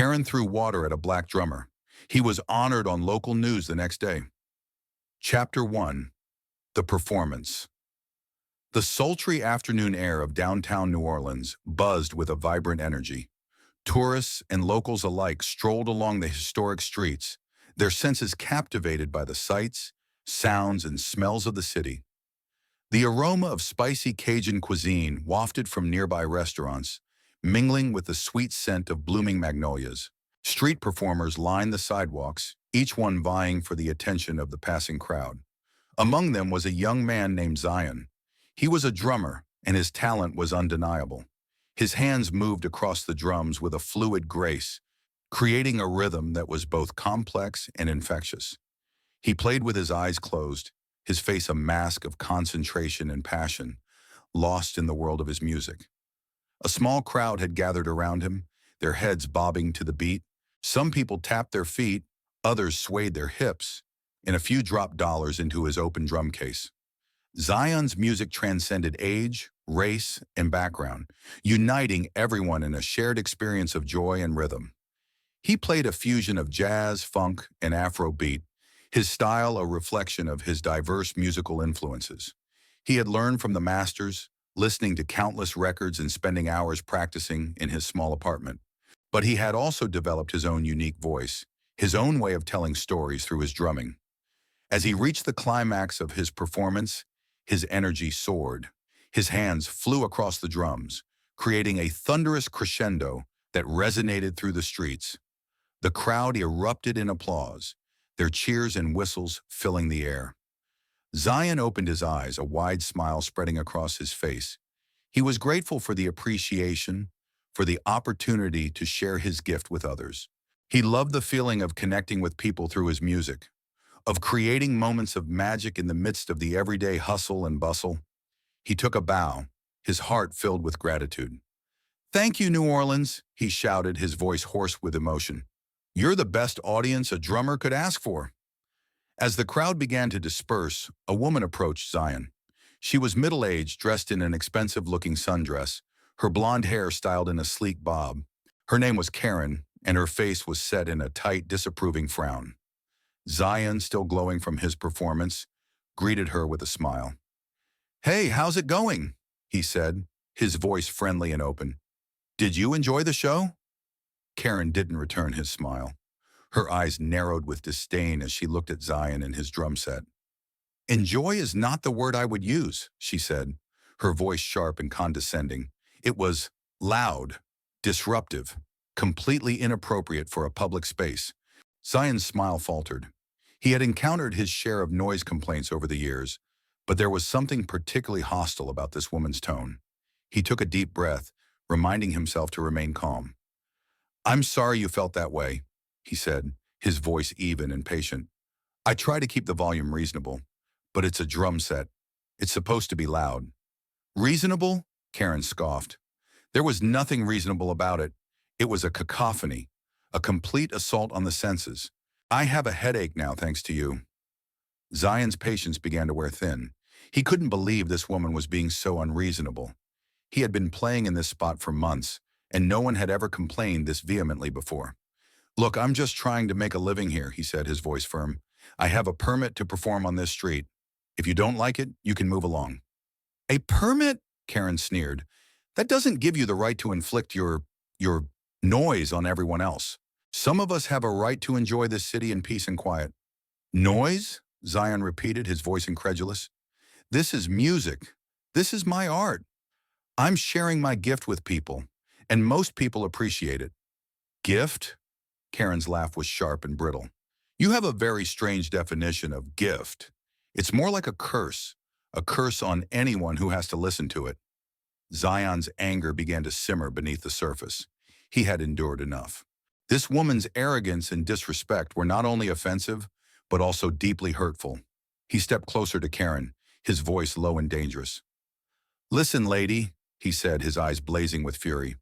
Karen threw water at a black drummer. He was honored on local news the next day. Chapter 1. The Performance. The sultry afternoon air of downtown New Orleans buzzed with a vibrant energy. Tourists and locals alike strolled along the historic streets, their senses captivated by the sights, sounds, and smells of the city. The aroma of spicy Cajun cuisine wafted from nearby restaurants, mingling with the sweet scent of blooming magnolias. Street performers lined the sidewalks, each one vying for the attention of the passing crowd. Among them was a young man named Zion. He was a drummer, and his talent was undeniable. His hands moved across the drums with a fluid grace, creating a rhythm that was both complex and infectious. He played with his eyes closed, his face a mask of concentration and passion, lost in the world of his music. A small crowd had gathered around him, their heads bobbing to the beat. Some people tapped their feet, others swayed their hips, and a few dropped dollars into his open drum case. Zion's music transcended age, race, and background, uniting everyone in a shared experience of joy and rhythm. He played a fusion of jazz, funk, and Afrobeat, his style a reflection of his diverse musical influences. He had learned from the masters, listening to countless records and spending hours practicing in his small apartment. But he had also developed his own unique voice, his own way of telling stories through his drumming. As he reached the climax of his performance, his energy soared. His hands flew across the drums, creating a thunderous crescendo that resonated through the streets. The crowd erupted in applause, their cheers and whistles filling the air. Zion opened his eyes, a wide smile spreading across his face. He was grateful for the appreciation, for the opportunity to share his gift with others. He loved the feeling of connecting with people through his music, of creating moments of magic in the midst of the everyday hustle and bustle. He took a bow, his heart filled with gratitude. "Thank you, New Orleans," he shouted, his voice hoarse with emotion. "You're the best audience a drummer could ask for." As the crowd began to disperse, a woman approached Zion. She was middle-aged, dressed in an expensive-looking sundress, her blonde hair styled in a sleek bob. Her name was Karen, and her face was set in a tight, disapproving frown. Zion, still glowing from his performance, greeted her with a smile. "Hey, how's it going?" he said, his voice friendly and open. "Did you enjoy the show?" Karen didn't return his smile. Her eyes narrowed with disdain as she looked at Zion and his drum set. "Enjoy is not the word I would use," she said, her voice sharp and condescending. It was loud, disruptive, completely inappropriate for a public space. Zion's smile faltered. He had encountered his share of noise complaints over the years, but there was something particularly hostile about this woman's tone. He took a deep breath, reminding himself to remain calm. "I'm sorry you felt that way," he said, his voice even and patient. "I try to keep the volume reasonable, but it's a drum set. It's supposed to be loud." "Reasonable?" Karen scoffed. There was nothing reasonable about it. It was a cacophony, a complete assault on the senses. "I have a headache now, thanks to you." Zion's patience began to wear thin. He couldn't believe this woman was being so unreasonable. He had been playing in this spot for months, and no one had ever complained this vehemently before. "Look, I'm just trying to make a living here," he said, his voice firm. "I have a permit to perform on this street. If you don't like it, you can move along." "A permit?" Karen sneered. "That doesn't give you the right to inflict your noise on everyone else. Some of us have a right to enjoy this city in peace and quiet." "Noise?" Zion repeated, his voice incredulous. "This is music. This is my art. I'm sharing my gift with people, and most people appreciate it." "Gift?" Karen's laugh was sharp and brittle. "You have a very strange definition of gift. It's more like a curse on anyone who has to listen to it." Zion's anger began to simmer beneath the surface. He had endured enough. This woman's arrogance and disrespect were not only offensive, but also deeply hurtful. He stepped closer to Karen, his voice low and dangerous. "Listen, lady," he said, his eyes blazing with fury.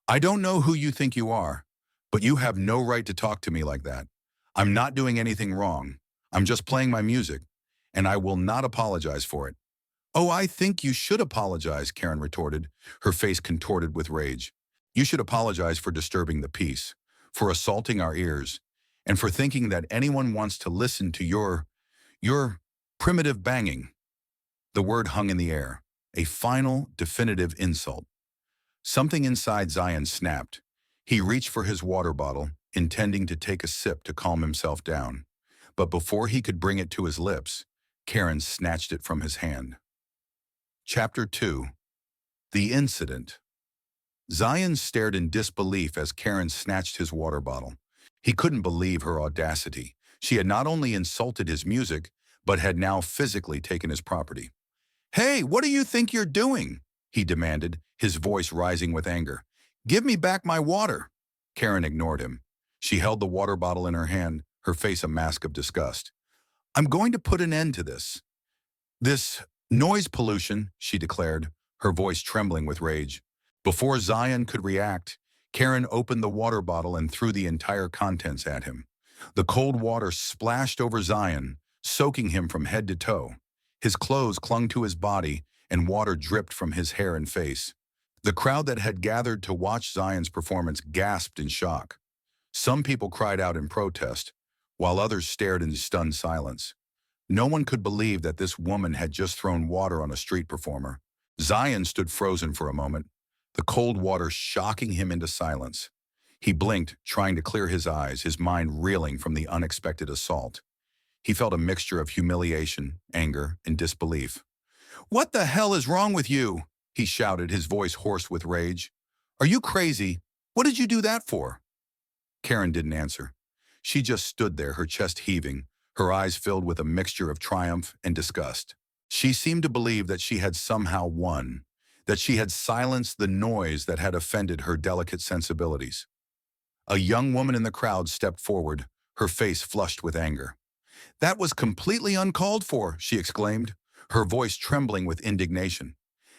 "I don't know who you think you are, but you have no right to talk to me like that. I'm not doing anything wrong. I'm just playing my music, and I will not apologize for it." "Oh, I think you should apologize," Karen retorted, her face contorted with rage. "You should apologize for disturbing the peace, for assaulting our ears, and for thinking that anyone wants to listen to your primitive banging." The word hung in the air, a final, definitive insult. Something inside Zion snapped. He reached for his water bottle, intending to take a sip to calm himself down. But before he could bring it to his lips, Karen snatched it from his hand. Chapter 2. The Incident. Zion stared in disbelief as Karen snatched his water bottle. He couldn't believe her audacity. She had not only insulted his music, but had now physically taken his property. "Hey, what do you think you're doing?" he demanded, his voice rising with anger. "Give me back my water." Karen ignored him. She held the water bottle in her hand, her face a mask of disgust. "I'm going to put an end to this. This noise pollution," she declared, her voice trembling with rage. Before Zion could react, Karen opened the water bottle and threw the entire contents at him. The cold water splashed over Zion, soaking him from head to toe. His clothes clung to his body, and water dripped from his hair and face. The crowd that had gathered to watch Zion's performance gasped in shock. Some people cried out in protest, while others stared in stunned silence. No one could believe that this woman had just thrown water on a street performer. Zion stood frozen for a moment, the cold water shocking him into silence. He blinked, trying to clear his eyes, his mind reeling from the unexpected assault. He felt a mixture of humiliation, anger, and disbelief. "What the hell is wrong with you?" he shouted, his voice hoarse with rage. "Are you crazy? What did you do that for?" Karen didn't answer. She just stood there, her chest heaving, her eyes filled with a mixture of triumph and disgust. She seemed to believe that she had somehow won, that she had silenced the noise that had offended her delicate sensibilities. A young woman in the crowd stepped forward, her face flushed with anger. "That was completely uncalled for," she exclaimed, her voice trembling with indignation.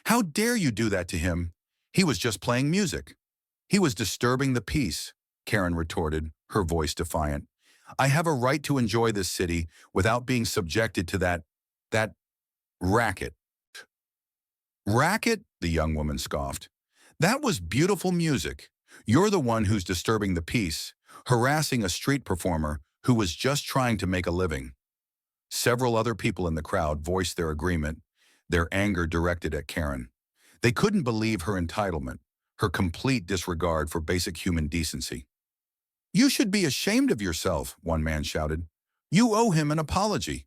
"How dare you do that to him? He was just playing music." "He was disturbing the peace," Karen retorted, her voice defiant. "I have a right to enjoy this city without being subjected to that racket." "Racket?" the young woman scoffed. "That was beautiful music. You're the one who's disturbing the peace, harassing a street performer who was just trying to make a living." Several other people in the crowd voiced their agreement, their anger directed at Karen. They couldn't believe her entitlement, her complete disregard for basic human decency. "You should be ashamed of yourself," one man shouted. "You owe him an apology."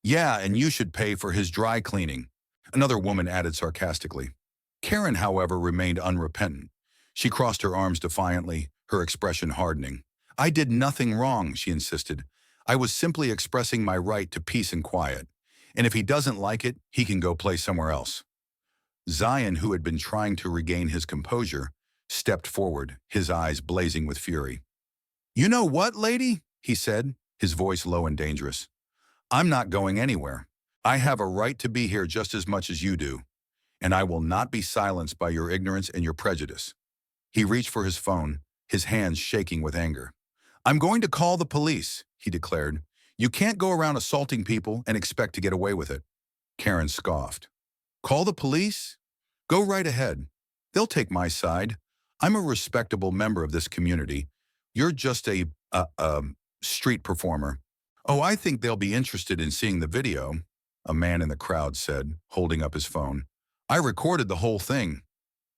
"Yeah, and you should pay for his dry cleaning," another woman added sarcastically. Karen, however, remained unrepentant. She crossed her arms defiantly, her expression hardening. "I did nothing wrong," she insisted. "I was simply expressing my right to peace and quiet. And if he doesn't like it, he can go play somewhere else." Zion, who had been trying to regain his composure, stepped forward, his eyes blazing with fury. "You know what, lady?" he said, his voice low and dangerous. "I'm not going anywhere. I have a right to be here just as much as you do, and I will not be silenced by your ignorance and your prejudice." He reached for his phone, his hands shaking with anger. "I'm going to call the police," he declared. "You can't go around assaulting people and expect to get away with it." Karen scoffed. "Call the police? Go right ahead. They'll take my side. I'm a respectable member of this community. You're just a street performer." "Oh, I think they'll be interested in seeing the video," a man in the crowd said, holding up his phone. "I recorded the whole thing."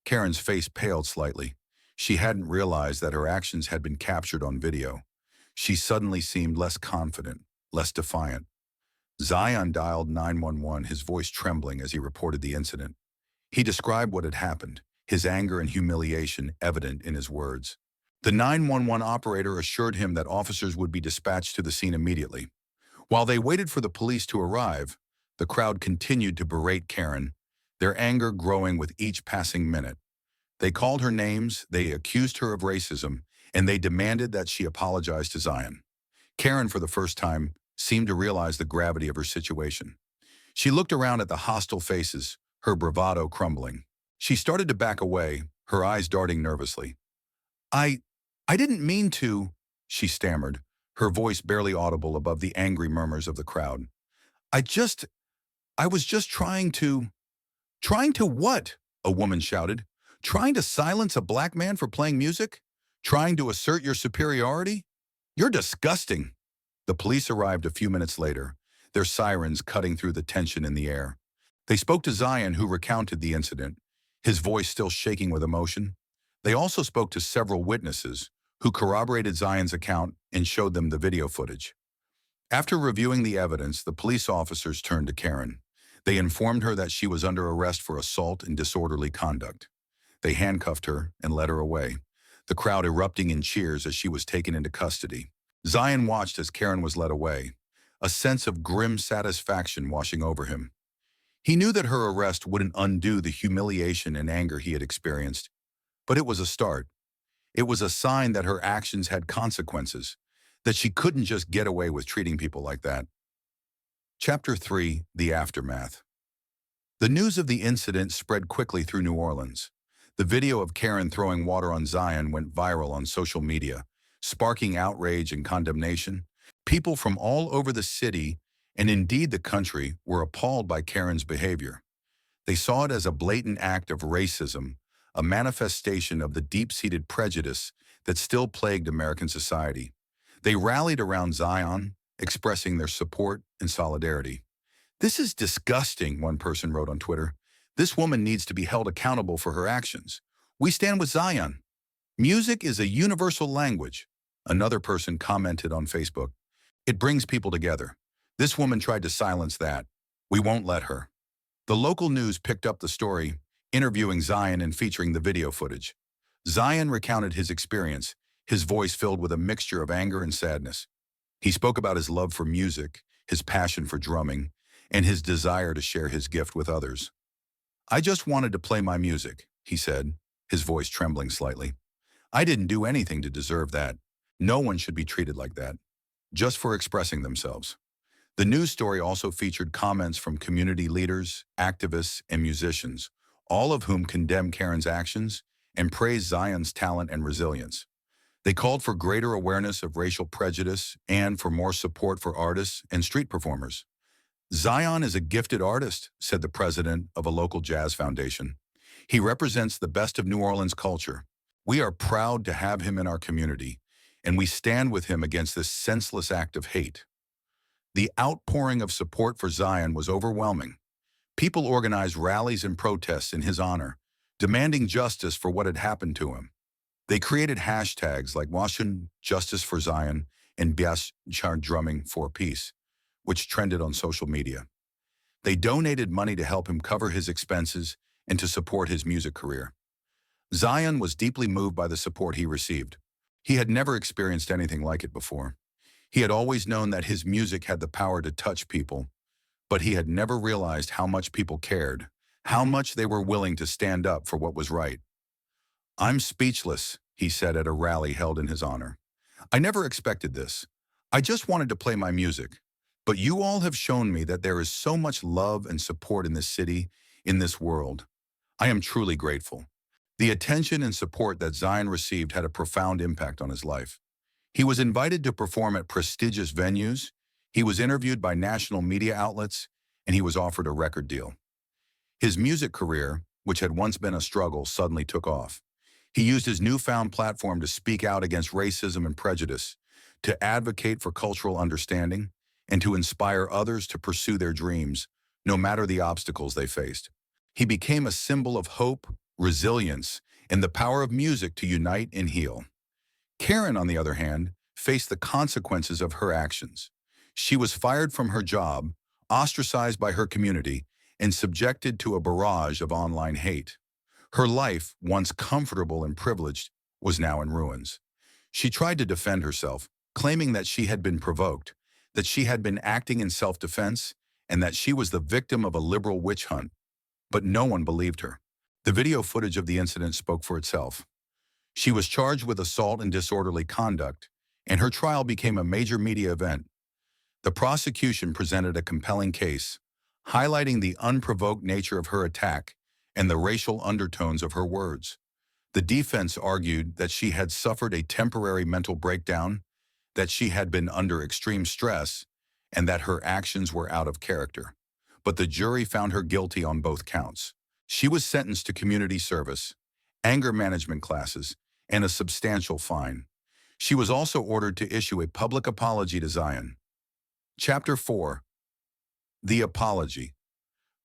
Karen's face paled slightly. She hadn't realized that her actions had been captured on video. She suddenly seemed less confident, less defiant. Zion dialed 911, his voice trembling as he reported the incident. He described what had happened, his anger and humiliation evident in his words. The 911 operator assured him that officers would be dispatched to the scene immediately. While they waited for the police to arrive, the crowd continued to berate Karen, their anger growing with each passing minute. They called her names, they accused her of racism, and they demanded that she apologize to Zion. Karen, for the first time, seemed to realize the gravity of her situation. She looked around at the hostile faces, her bravado crumbling. She started to back away, her eyes darting nervously. I didn't mean to," she stammered, her voice barely audible above the angry murmurs of the crowd. I was just trying to—" "Trying to what?" a woman shouted. "Trying to silence a black man for playing music? Trying to assert your superiority? You're disgusting. The police arrived a few minutes later, their sirens cutting through the tension in the air. They spoke to Zion, who recounted the incident, his voice still shaking with emotion. They also spoke to several witnesses, who corroborated Zion's account and showed them the video footage. After reviewing the evidence, the police officers turned to Karen. They informed her that she was under arrest for assault and disorderly conduct. They handcuffed her and led her away, the crowd erupting in cheers as she was taken into custody. Zion watched as Karen was led away, a sense of grim satisfaction washing over him. He knew that her arrest wouldn't undo the humiliation and anger he had experienced, but it was a start. It was a sign that her actions had consequences, that she couldn't just get away with treating people like that. Chapter 3: The Aftermath. The news of the incident spread quickly through New Orleans. The video of Karen throwing water on Zion went viral on social media, sparking outrage and condemnation. People from all over the city, and indeed the country, were appalled by Karen's behavior. They saw it as a blatant act of racism, a manifestation of the deep-seated prejudice that still plagued American society. They rallied around Zion, expressing their support and solidarity. "This is disgusting," one person wrote on Twitter. "This woman needs to be held accountable for her actions. We stand with Zion. Music is a universal language," another person commented on Facebook. "It brings people together. This woman tried to silence that. We won't let her." The local news picked up the story, interviewing Zion and featuring the video footage. Zion recounted his experience, his voice filled with a mixture of anger and sadness. He spoke about his love for music, his passion for drumming, and his desire to share his gift with others. "I just wanted to play my music," he said, his voice trembling slightly. "I didn't do anything to deserve that. No one should be treated like that, just for expressing themselves." The news story also featured comments from community leaders, activists, and musicians, all of whom condemned Karen's actions and praised Zion's talent and resilience. They called for greater awareness of racial prejudice and for more support for artists and street performers. "Zion is a gifted artist," said the president of a local jazz foundation. "He represents the best of New Orleans culture. We are proud to have him in our community, and we stand with him against this senseless act of hate." The outpouring of support for Zion was overwhelming. People organized rallies and protests in his honor, demanding justice for what had happened to him. They created hashtags like Washington Justice for Zion and Bias Char Drumming for Peace, which trended on social media. They donated money to help him cover his expenses and to support his music career. Zion was deeply moved by the support he received. He had never experienced anything like it before. He had always known that his music had the power to touch people, but he had never realized how much people cared, how much they were willing to stand up for what was right. "I'm speechless," he said at a rally held in his honor. "I never expected this. I just wanted to play my music. But you all have shown me that there is so much love and support in this city, in this world. I am truly grateful." The attention and support that Zion received had a profound impact on his life. He was invited to perform at prestigious venues, he was interviewed by national media outlets, and he was offered a record deal. His music career, which had once been a struggle, suddenly took off. He used his newfound platform to speak out against racism and prejudice, to advocate for cultural understanding, and to inspire others to pursue their dreams, no matter the obstacles they faced. He became a symbol of hope, resilience, and the power of music to unite and heal. Karen, on the other hand, faced the consequences of her actions. She was fired from her job, ostracized by her community, and subjected to a barrage of online hate. Her life, once comfortable and privileged, was now in ruins. She tried to defend herself, claiming that she had been provoked, that she had been acting in self-defense, and that she was the victim of a liberal witch hunt. But no one believed her. The video footage of the incident spoke for itself. She was charged with assault and disorderly conduct, and her trial became a major media event. The prosecution presented a compelling case, highlighting the unprovoked nature of her attack and the racial undertones of her words. The defense argued that she had suffered a temporary mental breakdown, that she had been under extreme stress, and that her actions were out of character. But the jury found her guilty on both counts. She was sentenced to community service, anger management classes, and a substantial fine. She was also ordered to issue a public apology to Zion. Chapter 4. The Apology.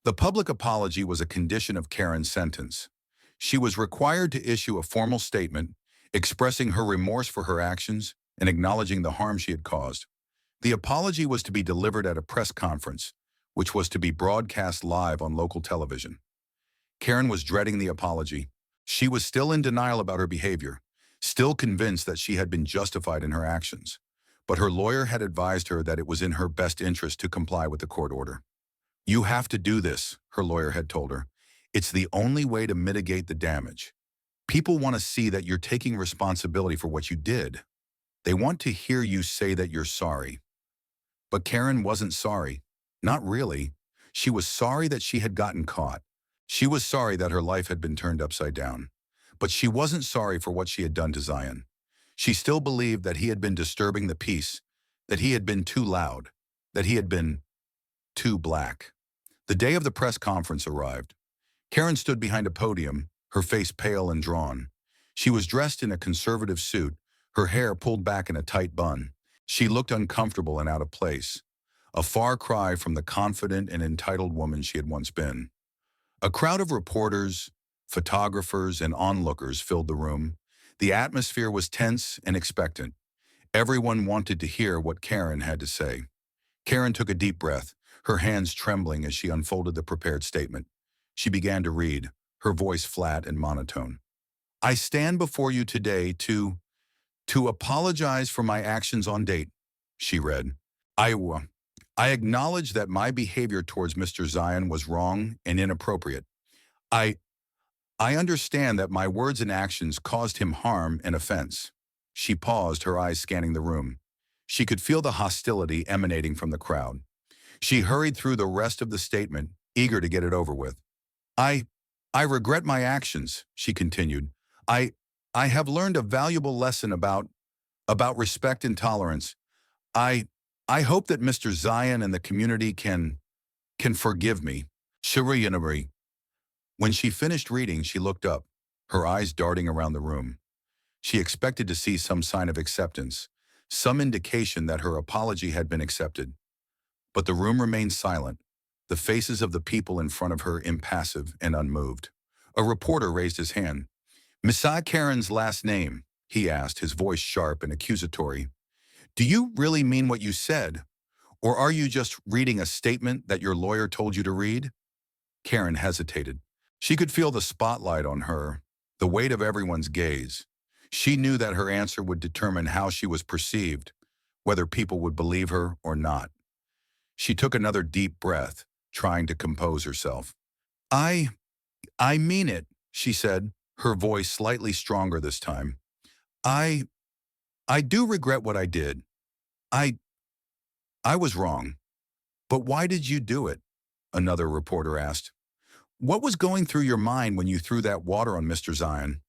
The public apology was a condition of Karen's sentence. She was required to issue a formal statement expressing her remorse for her actions and acknowledging the harm she had caused. The apology was to be delivered at a press conference, which was to be broadcast live on local television. Karen was dreading the apology. She was still in denial about her behavior, still convinced that she had been justified in her actions. But her lawyer had advised her that it was in her best interest to comply with the court order. "You have to do this," her lawyer had told her. "It's the only way to mitigate the damage. People want to see that you're taking responsibility for what you did. They want to hear you say that you're sorry." But Karen wasn't sorry. Not really. She was sorry that she had gotten caught. She was sorry that her life had been turned upside down. But she wasn't sorry for what she had done to Zion. She still believed that he had been disturbing the peace, that he had been too loud, that he had been too black. The day of the press conference arrived. Karen stood behind a podium, her face pale and drawn. She was dressed in a conservative suit, her hair pulled back in a tight bun. She looked uncomfortable and out of place, a far cry from the confident and entitled woman she had once been. A crowd of reporters, photographers, and onlookers filled the room. The atmosphere was tense and expectant. Everyone wanted to hear what Karen had to say. Karen took a deep breath, her hands trembling as she unfolded the prepared statement. She began to read, her voice flat and monotone. "I stand before you today to apologize for my actions on date," she read. I acknowledge that my behavior towards Mr. Zion was wrong and inappropriate. I understand that my words and actions caused him harm and offense." She paused, her eyes scanning the room. She could feel the hostility emanating from the crowd. She hurried through the rest of the statement, eager to get it over with. I regret my actions," she continued. I have learned a valuable lesson about respect and tolerance. I hope that Mr. Zion and the community can forgive me. Shiri." When she finished reading, she looked up, her eyes darting around the room. She expected to see some sign of acceptance, some indication that her apology had been accepted. But the room remained silent, the faces of the people in front of her impassive and unmoved. A reporter raised his hand. "Miss Karen's last name?" he asked, his voice sharp and accusatory. "Do you really mean what you said? Or are you just reading a statement that your lawyer told you to read?" Karen hesitated. She could feel the spotlight on her, the weight of everyone's gaze. She knew that her answer would determine how she was perceived, whether people would believe her or not. She took another deep breath, trying to compose herself. I mean it," she said, her voice slightly stronger this time. I do regret what I did. I was wrong." "But why did you do it?" another reporter asked. "What was going through your mind when you threw that water on Mr. Zion?"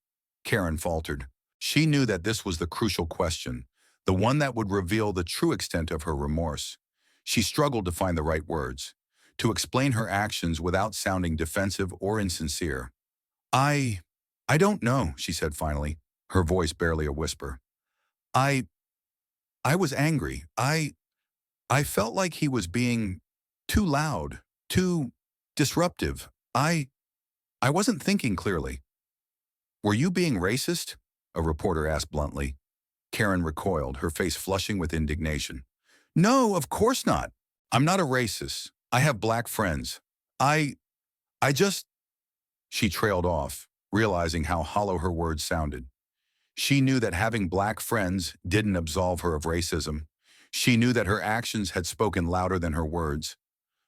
Karen faltered. She knew that this was the crucial question, the one that would reveal the true extent of her remorse. She struggled to find the right words, to explain her actions without sounding defensive or insincere. I don't know," she said finally, her voice barely a whisper. I was angry. I felt like he was being too loud, too disruptive. I wasn't thinking clearly." "Were you being racist?" a reporter asked bluntly. Karen recoiled, her face flushing with indignation. "No, of course not. I'm not a racist. I have black friends. I just..." She trailed off, realizing how hollow her words sounded. She knew that having black friends didn't absolve her of racism. She knew that her actions had spoken louder than her words.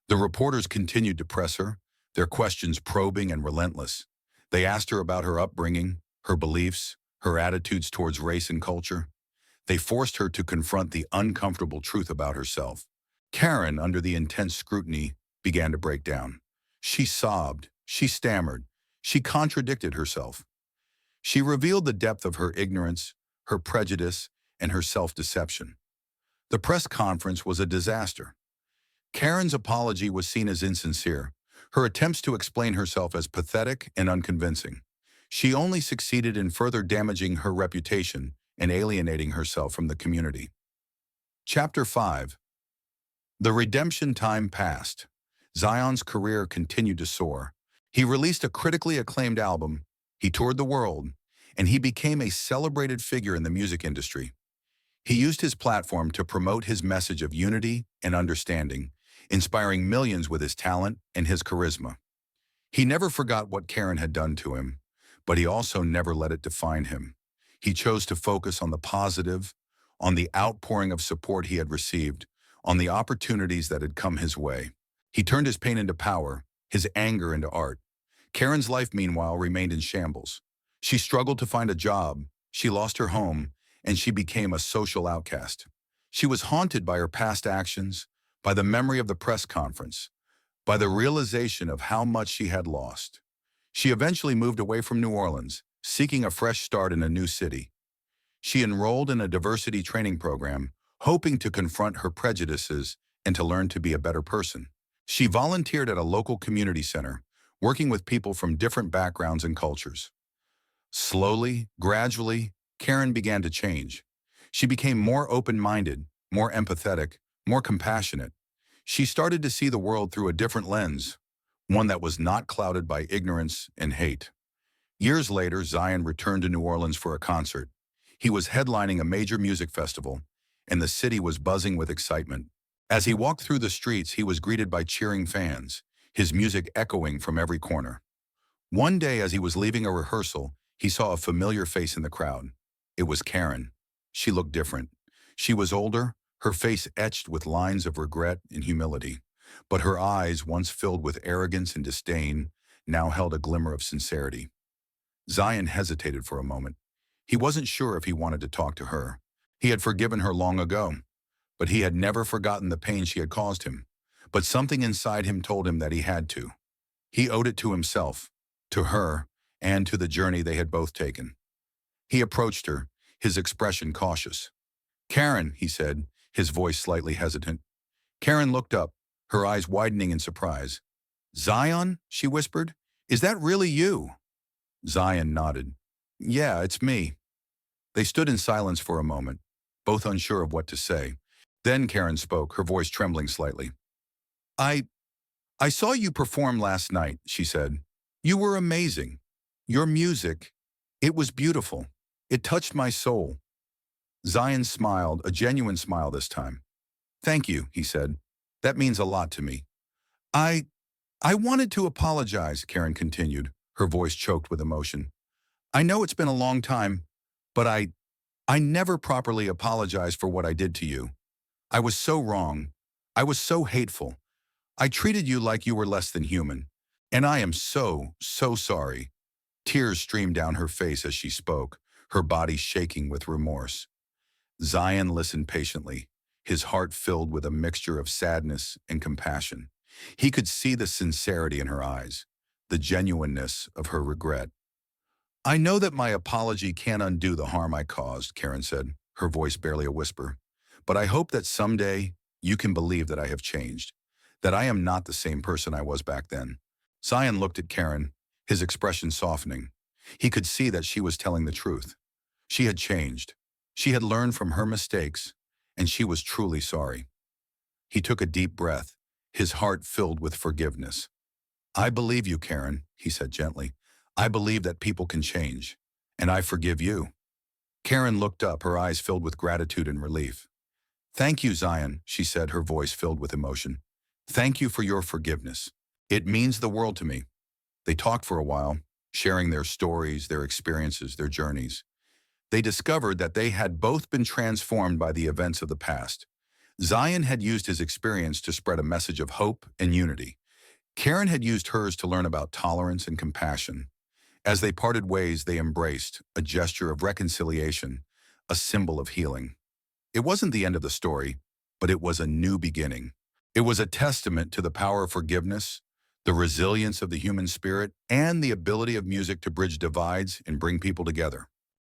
The reporters continued to press her, their questions probing and relentless. They asked her about her upbringing, her beliefs, her attitudes towards race and culture. They forced her to confront the uncomfortable truth about herself. Karen, under the intense scrutiny, began to break down. She sobbed, she stammered, she contradicted herself. She revealed the depth of her ignorance, her prejudice, and her self-deception. The press conference was a disaster. Karen's apology was seen as insincere, her attempts to explain herself as pathetic and unconvincing. She only succeeded in further damaging her reputation and alienating herself from the community. Chapter 5. The redemption time passed. Zion's career continued to soar. He released a critically acclaimed album, he toured the world, and he became a celebrated figure in the music industry. He used his platform to promote his message of unity and understanding, inspiring millions with his talent and his charisma. He never forgot what Karen had done to him, but he also never let it define him. He chose to focus on the positive, on the outpouring of support he had received, on the opportunities that had come his way. He turned his pain into power, his anger into art. Karen's life, meanwhile, remained in shambles. She struggled to find a job, she lost her home, and she became a social outcast. She was haunted by her past actions, by the memory of the press conference, by the realization of how much she had lost. She eventually moved away from New Orleans, seeking a fresh start in a new city. She enrolled in a diversity training program, hoping to confront her prejudices and to learn to be a better person. She volunteered at a local community center, working with people from different backgrounds and cultures. Slowly, gradually, Karen began to change. She became more open-minded, more empathetic, more compassionate. She started to see the world through a different lens, one that was not clouded by ignorance and hate. Years later, Zion returned to New Orleans for a concert. He was headlining a major music festival, and the city was buzzing with excitement. As he walked through the streets, he was greeted by cheering fans, his music echoing from every corner. One day, as he was leaving a rehearsal, he saw a familiar face in the crowd. It was Karen. She looked different. She was older, her face etched with lines of regret and humility. But her eyes, once filled with arrogance and disdain, now held a glimmer of sincerity. Zion hesitated for a moment. He wasn't sure if he wanted to talk to her. He had forgiven her long ago, but he had never forgotten the pain she had caused him. But something inside him told him that he had to. He owed it to himself, to her, and to the journey they had both taken. He approached her, his expression cautious. "Karen," he said, his voice slightly hesitant. Karen looked up, her eyes widening in surprise. "Zion?" she whispered. "Is that really you?" Zion nodded. "Yeah, it's me." They stood in silence for a moment, both unsure of what to say. Then Karen spoke, her voice trembling slightly. I saw you perform last night," she said. "You were amazing. Your music, it was beautiful. It touched my soul." Zion smiled, a genuine smile this time. "Thank you," he said. "That means a lot to me." I wanted to apologize," Karen continued, her voice choked with emotion. "I know it's been a long time, but I never properly apologized for what I did to you. I was so wrong. I was so hateful. I treated you like you were less than human. And I am so, so sorry." Tears streamed down her face as she spoke, her body shaking with remorse. Zion listened patiently, his heart filled with a mixture of sadness and compassion. He could see the sincerity in her eyes, the genuineness of her regret. "I know that my apology can't undo the harm I caused," Karen said, her voice barely a whisper. "But I hope that someday you can believe that I have changed, that I am not the same person I was back then." Zion looked at Karen, his expression softening. He could see that she was telling the truth. She had changed. She had learned from her mistakes, and she was truly sorry. He took a deep breath, his heart filled with forgiveness. "I believe you, Karen," he said gently. "I believe that people can change, and I forgive you." Karen looked up, her eyes filled with gratitude and relief. "Thank you, Zion," she said, her voice filled with emotion. "Thank you for your forgiveness. It means the world to me." They talked for a while, sharing their stories, their experiences, their journeys. They discovered that they had both been transformed by the events of the past. Zion had used his experience to spread a message of hope and unity. Karen had used hers to learn about tolerance and compassion. As they parted ways, they embraced, a gesture of reconciliation, a symbol of healing. It wasn't the end of the story, but it was a new beginning. It was a testament to the power of forgiveness, the resilience of the human spirit, and the ability of music to bridge divides and bring people together.